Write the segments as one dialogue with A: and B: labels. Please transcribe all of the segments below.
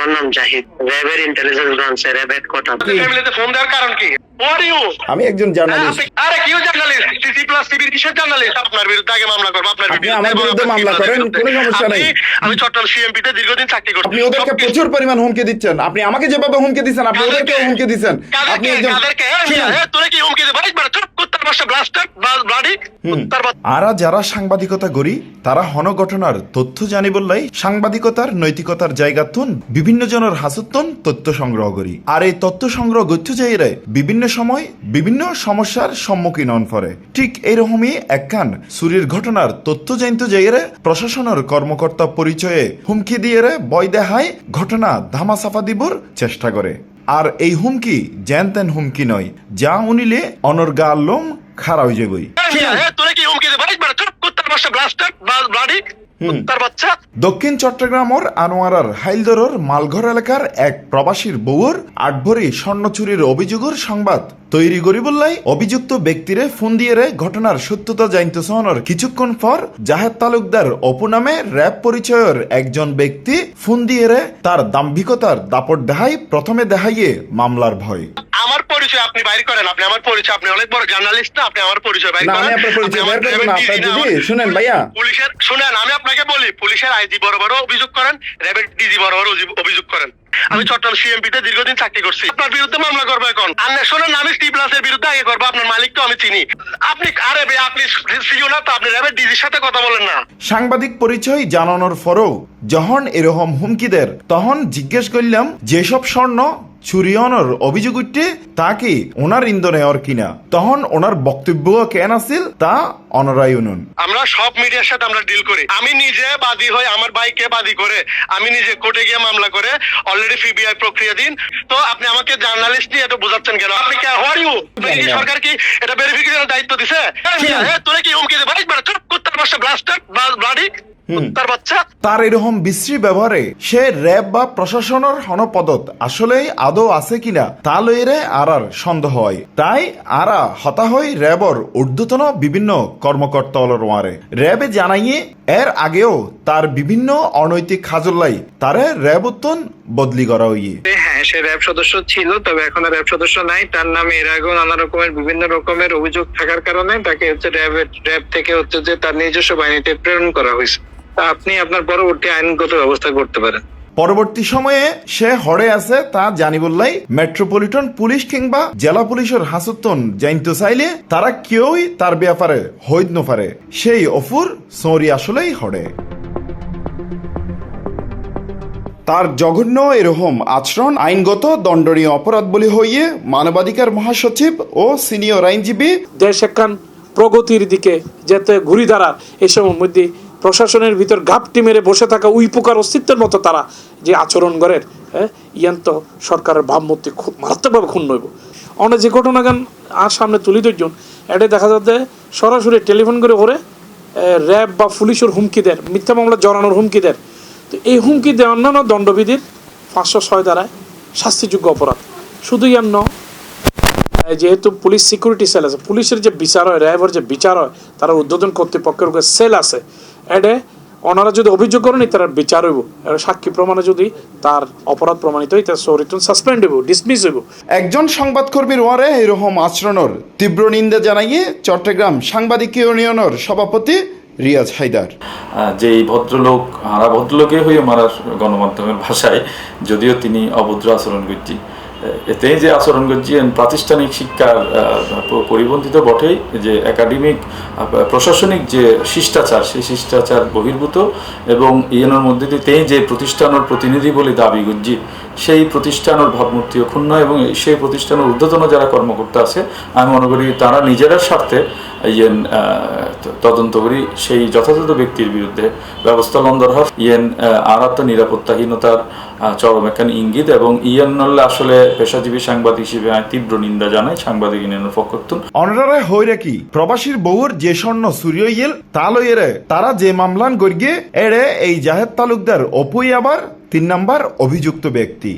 A: আমার নাম জাহিদ, র্যাবের ইন্টেলিজেন্স ব্রাঞ্চে র্যাব হেডকোয়ার্টার।
B: ফ্যামিলিতে ফোন দেওয়ার কারণ কি?
C: আমি একজন জার্নালিস্ট।
B: আরে কিউ জার্নালিস্ট? সিসি প্লাস টিভির কিসের জার্নালিস্ট? আপনার বিরুদ্ধে আগে মামলা করব, আপনার
C: আপনি আমার বিরুদ্ধে মামলা করেন, কোনো সমস্যা নেই।
B: আমি চট্টগ্রাম সিএমপি তে দীর্ঘদিন চাকরি করছি।
C: আপনি ওদেরকে প্রচুর পরিমাণ হুমকি দিচ্ছেন। আপনি আমাকে যেভাবে হুমকি দিচ্ছেন, আপনি ওদেরকেও হুমকি দিচ্ছেন। আপনি একজন
B: তোরে কি হুমকি দেব? একবার চুপ কুত্তার বাচ্চা ব্লাস্টার ব্লাডি কুত্তার বাচ্চা।
D: আরা যারা সাংবাদিকতা করি তারা হন ঘটনার তথ্য জানি বললাই সাংবাদিকতার নৈতিকতার জায়গা তুন বিভিন্ন জনের হাসুতন তথ্য সংগ্রহ করি। আর এই তথ্য সংগ্রহ গথ্য যাইরে বিভিন্ন সময় বিভিন্ন সমস্যার সম্মুখীন হন পরে। ঠিক এইরকমই একখান চুরির ঘটনার তথ্য জানতে যাইরে প্রশাসনের কর্মকর্তা পরিচয়ে হুমকি দিয়ে বয় দেখায় ঘটনা ধামাচাপা দিবর চেষ্টা করে। আর এই হুমকি জ্যান তেন হুমকি নয়, যা উনিলে অনর গা লোম খাড়া হয়ে যাবই।
B: তোরে কি হুমকি দেব? একবার চুপ কুত্তার বাচ্চা ব্লাস্টার ব্লাডি কুত্তার বাচ্চা।
D: দক্ষিণ চট্টগ্রামের আনোয়ারার হাইলদরের মালঘর এলাকার এক প্রবাসীর বউর 8 ভরি স্বর্ণ চুরির অভিযোগের সংবাদ তৈরি করি বললাই অভিযুক্ত ব্যক্তিরে ফোন দিয়ে ঘটনার সত্যতা জানতে চাওয়ানোর কিছুক্ষণ পর জাহেদ তালুকদার অপু নামে র্যাব পরিচয়ের একজন ব্যক্তি ফোন দিয়ে তার দাম্ভিকতার দাপট দেখাই প্রথমে দেখাইয়ে মামলার ভয়।
B: আমার পরিচয় আপনি বাইর করেন, আপনি আমার পরিচয়, আপনি অনেক বড় জার্নালিস্ট না, আপনি আমার পরিচয় বাইর
C: না,
B: করেন।
C: আমি আপনার পরিচয় বের করব না। আপনার দিদি শুনেন ভাইয়া,
B: পুলিশের শুনেন, আমি আপনাকে বলি, পুলিশের আইজি বড় বড় অভিযোগ করেন, র্যাবের ডিজি বড় বড় অভিযোগ করেন। আমি চট্টগ্রাম সিএমপি তে দীর্ঘদিন চাকরি করছি। আপনার বিরুদ্ধে মামলা করবো এখন। আর শোনেন, আমি স্টিভ প্লাসের বিরুদ্ধে আগে করবো। আপনার মালিক তো আমি চিনি। আপনি আরে ভাই, আপনি সিও না তো, আপনি র্যাবের ডিজির সাথে কথা বলেন না।
D: সাংবাদিক পরিচয় জানানোর পরেও যখন এরকম হুমকিদের তখন জিজ্ঞেস করলাম যেসব স্বর্ণ চুরিয়নের অভিযোগ উঠছে তা কি ওনার ইন্ধনে আর কিনা। তখন ওনার বক্তব্য কেন আছিল তা অনরাই উনুন।
B: আমরা সব মিডিয়ার সাথে আমরা ডিল করি। আমি নিজে বাদী হই, আমার ভাইকে বাদী করে আমি নিজে কোর্টে গিয়ে মামলা করে অলরেডি সিবিআই প্রক্রিয়া দিন। তো আপনি আমাকে জার্নালিস্ট নিয়ে এটা বোঝাচ্ছেন কেন? আপনি কে হোয়ার ইউ? সরকার কি এটা ভেরিফিকেশনের দায়িত্ব দিছে? তোরে কি হুমকি দেব? একবার চুপ কুত্তার বাচ্চা ব্লাস্টার ব্লাডি কুত্তার বাচ্চা।
D: তার এরকম বিশ্রী ব্যবহারে সে র্যাব বা প্রশাসনের হনপদত আসলে আদৌ আছে কিনা তা লইরে আর সন্দেহ হয়। তাই আরা হতা হই র্যাবর ঊর্ধ্বতন বিভিন্ন কর্মকর্তা ওয়ারে র্যাবে জানাইয়ে এর আগেও তার বিভিন্ন অনৈতিক খাজল্লাই তারে র্যাব উত্তন বদলি করা হইয়ে।
A: হ্যাঁ, সে র্যাব সদস্য ছিল, তবে এখন আর র্যাব সদস্য নাই। তার নামে এর আগেও নানা রকমের বিভিন্ন রকমের অভিযোগ থাকার কারণে তাকে র্যাব থেকে যে তার নিজস্ব বাহিনীতে প্রেরণ করা হয়েছে। তা আপনি আপনার পরবর্তী আইনগত ব্যবস্থা করতে পারেন।
D: পরবর্তী সময়ে সে হরে আছে তা জানি বললাই মেট্রোপলিটন পুলিশ কিংবা জেলা পুলিশের হাসুতন জানতে চাইলে তারা কেউই তার ব্যাপারে হইদ ন পারে। সেই অফুর সৌরি আসলেই হরে। তার জঘন্য এরকম আচরণ আইনগত দণ্ডনীয় অপরাধ বলে হইয়ে মানবাধিকার মহাসচিব ও সিনিয়র আইনজীবী
E: দেশ একখান প্রগতির দিকে যেতে ঘুরি দাঁড়ার এসবের মধ্যে প্রশাসনের ভিতর ঘাপটি মেরে বসে থাকা উই পোকার অস্তিত্বের মতো তারা যে আচরণ করেন, ইয়ান তো সরকারের ভাবমূর্তি খুব মারাত্মকভাবে ক্ষুণ্ণ হইব। অনেক যে ঘটনাগান আর সামনে তুলি ধরজন এটা দেখা যাচ্ছে সরাসরি টেলিফোন করে করে র্যাব বা পুলিশের হুমকি দেয়, মিথ্যা মামলা জড়ানোর হুমকি দেয়। তো এই হুমকি দেয় অন্যান্য দণ্ডবিধির 506 দ্বারায় শাস্তিযোগ্য অপরাধ। শুধু ইয়ান ন, যেহেতু পুলিশ সিকিউরিটি সেল আছে, পুলিশের যে বিচার হয়, র্যাবের যে বিচার হয়, তারা উদ্বোধন কর্তৃপক্ষের সেল আছে, এডে ওনারা যদি অভিযোগ করেন তার বিচার হইব। সাক্ষী প্রমাণে যদি তার অপরাধ প্রমাণিত হয় তার সরিটন সাসপেন্ড হইব, ডিসমিস হইব।
D: একজন সংবাদকর্মীর ওয়ারে এরকম আচরণের তীব্র নিন্দা জানাইয়ে চট্টগ্রাম সাংবাদিক ইউনিয়নের সভাপতি রিয়াজ হায়দার।
F: যে এই ভদ্রলোক হারা ভদ্রলোকে হয়ে মারা গণমাধ্যমের ভাষায়, যদিও তিনি অভদ্র আচরণ করছি, এতে যে আচরণ করছি প্রাতিষ্ঠানিক শিক্ষার পরিবন্ধিত বটেই, যে একাডেমিক প্রশাসনিক যে শিষ্টাচার সেই শিষ্টাচার বহির্ভূত, এবং ইয়েনের মধ্যে দিয়ে যে প্রতিষ্ঠানের প্রতিনিধি বলে দাবি করছি সেই প্রতিষ্ঠানের ভাবমূর্তিও ক্ষুণ্ণ, এবং সেই প্রতিষ্ঠানের ঊর্ধ্বতন যারা কর্মকর্তা আছে আমি মনে করি তারা নিজেরা স্বার্থে ইয়েন তদন্ত করি সেই যথাযথ ব্যক্তির বিরুদ্ধে ব্যবস্থা লন দরকার। ইয়েন আরাত্ম নিরাপত্তাহীনতার চরম একখান ইঙ্গিত, এবং ইয়েন নলে আসলে পেশাজীবী সাংবাদিক হিসেবে তীব্র নিন্দা জানাই সাংবাদিক ইউনিয়নের পক্ষ থেকে।
D: অনরারে হইরে কি প্রবাসীর বউর যে স্বর্ণ চুরিয়ে গেল তা লইরে তারা যে মামলান গড়িয়ে এড়ে এই জাহেদ তালুকদার অপুই আবার 3 নম্বর অভিযুক্ত ব্যক্তি।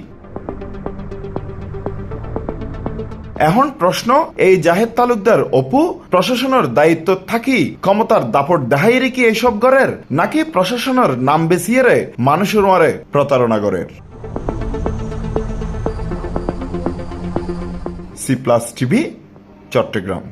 D: এখন প্রশ্ন, এই জাহেদ তালুকদার অপু প্রশাসনের দায়িত্ব থাকি ক্ষমতার দাপট দেখাই রেখে এইসব গড়ের, নাকি প্রশাসনের নাম বেছিয়ে মানুষের মারে প্রতারণা গড়ের? C+ TV, Chittagong.